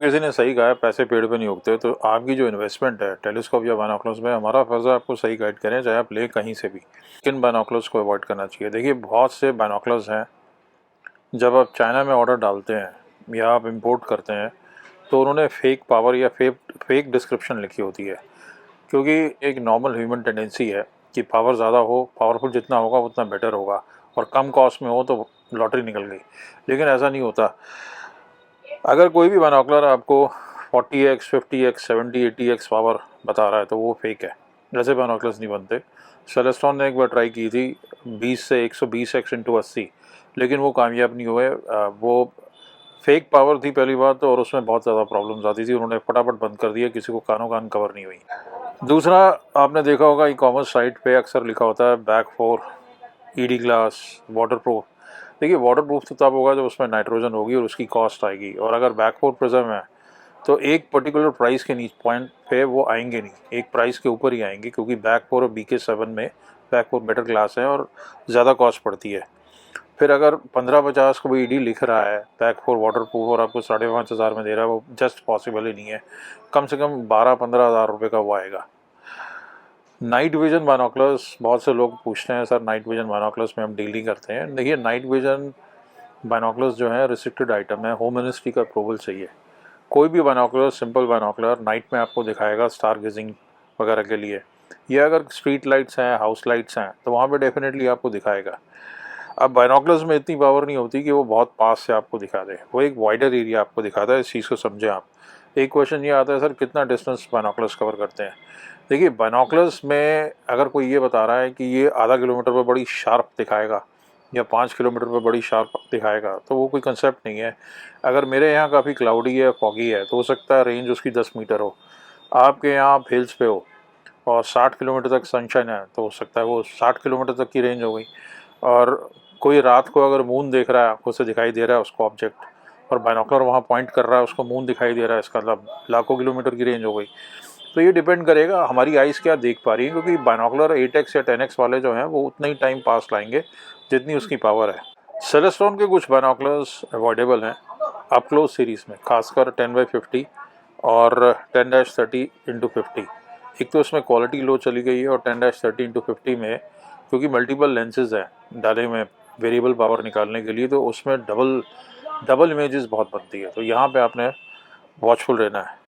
किसी ने सही कहा है, पैसे पेड़ पे नहीं उगते। तो आपकी जो इन्वेस्टमेंट है टेलीस्कोप या बाइनोकुलर्स में, हमारा फ़र्ज़ है आपको सही गाइड करें, चाहे आप ले कहीं से भी। किन बाइनोकुलर्स को अवॉइड करना चाहिए? देखिए, बहुत से बाइनोकुलर्स हैं, जब आप चाइना में ऑर्डर डालते हैं या आप इंपोर्ट करते हैं तो उन्होंने फेक पावर या फेक डिस्क्रिप्शन लिखी होती है, क्योंकि एक नॉर्मल ह्यूमन टेंडेंसी है कि पावर ज़्यादा हो, पावरफुल जितना होगा उतना बेटर होगा, और कम कॉस्ट में हो तो लॉटरी निकल गई। लेकिन ऐसा नहीं होता। अगर कोई भी बाइनोकुलर आपको 40x 50x 70 80x पावर बता रहा है तो वो फेक है। ऐसे बाइनोकुलर्स नहीं बनते। सेलेस्टॉन ने एक बार ट्राई की थी 20 से 120x इंटू 80, लेकिन वो कामयाब नहीं हुए। वो फेक पावर थी पहली बात तो, और उसमें बहुत ज़्यादा प्रॉब्लम्स आती थी। उन्होंने फटाफट बंद कर दिया, किसी को कानों कान कवर नहीं हुई। दूसरा, आपने देखा होगा ई कॉमर्स साइट पे अक्सर लिखा होता है back four, ED glass, water proof. देखिए, वाटर प्रूफ तो तब होगा जब उसमें नाइट्रोजन होगी और उसकी कॉस्ट आएगी, और अगर बैक फोर प्रिज्म है तो एक पर्टिकुलर प्राइस के नीचे पॉइंट पे वो आएंगे नहीं, एक प्राइस के ऊपर ही आएंगे, क्योंकि बैक फोर और BK7 में बैक फोर बेटर क्लास है और ज़्यादा कॉस्ट पड़ती है। फिर अगर 1550 को भी ईडी लिख रहा है बैक फोर वाटर प्रूफ और आपको 5,500 में दे रहा है, वो जस्ट पॉसिबल ही नहीं है। कम से कम 12-15 हज़ार रुपये का वो आएगा। नाइट विजन बाइनोकुलर्स, बहुत से लोग पूछते हैं सर नाइट विजन बाइनोकुलर्स में हम डीलिंग करते हैं। देखिए, नाइट विजन बाइनोकुलर्स जो है रिस्ट्रिक्टेड आइटम है, होम मिनिस्ट्री का अप्रूवल चाहिए। कोई भी बाइनोकुलर, सिंपल बाइनोकुलर नाइट में आपको दिखाएगा स्टार गेजिंग वगैरह के लिए, या अगर स्ट्रीट लाइट्स हैं, हाउस लाइट्स हैं, तो वहाँ पे डेफिनेटली आपको दिखाएगा। अब बाइनोकुलर्स में इतनी पावर नहीं होती कि वो बहुत पास से आपको दिखा दे, वो एक वाइडर एरिया आपको दिखाता है। इस चीज़ को समझें आप। एक क्वेश्चन ये आता है सर कितना डिस्टेंस बाइनोकुलर्स कवर करते हैं? देखिए, बाइनोकुलर्स में अगर कोई ये बता रहा है कि ये आधा किलोमीटर पर बड़ी शार्प दिखाएगा या 5 किलोमीटर पर बड़ी शार्प दिखाएगा, तो वो कोई कंसेप्ट नहीं है। अगर मेरे यहाँ काफ़ी क्लाउडी है, फॉगी है, तो हो सकता है रेंज उसकी 10 मीटर हो। आपके यहाँ आप हिल्स पे हो और 60 किलोमीटर तक सनशाइन है, तो हो सकता है वो 60 किलोमीटर तक की रेंज हो गई। और कोई रात को अगर मून देख रहा है, आंखों से दिखाई दे रहा है उसको ऑब्जेक्ट, और बाइनोकुलर वहाँ पॉइंट कर रहा है, उसको मून दिखाई दे रहा है, इसका मतलब लाखों किलोमीटर की रेंज हो गई। तो ये डिपेंड करेगा हमारी आइज़ क्या देख पा रही है, क्योंकि बाइनोकुलर 8x या 10x वाले जो हैं वो उतना ही टाइम पास लाएंगे जितनी उसकी पावर है। सेलेस्टॉन के कुछ बाइनोकुलर्स अवॉइडेबल हैं अप क्लोज सीरीज़ में, खासकर 10x50 और 10-30x50। एक तो इसमें क्वालिटी लो चली गई है, और 10-30x50 में क्योंकि मल्टीपल लेंसेज हैं डाले में वेरिएबल पावर निकालने के लिए, तो उसमें डबल इमेजेस बहुत बनती है। तो यहाँ पे आपने वॉचफुल रहना है।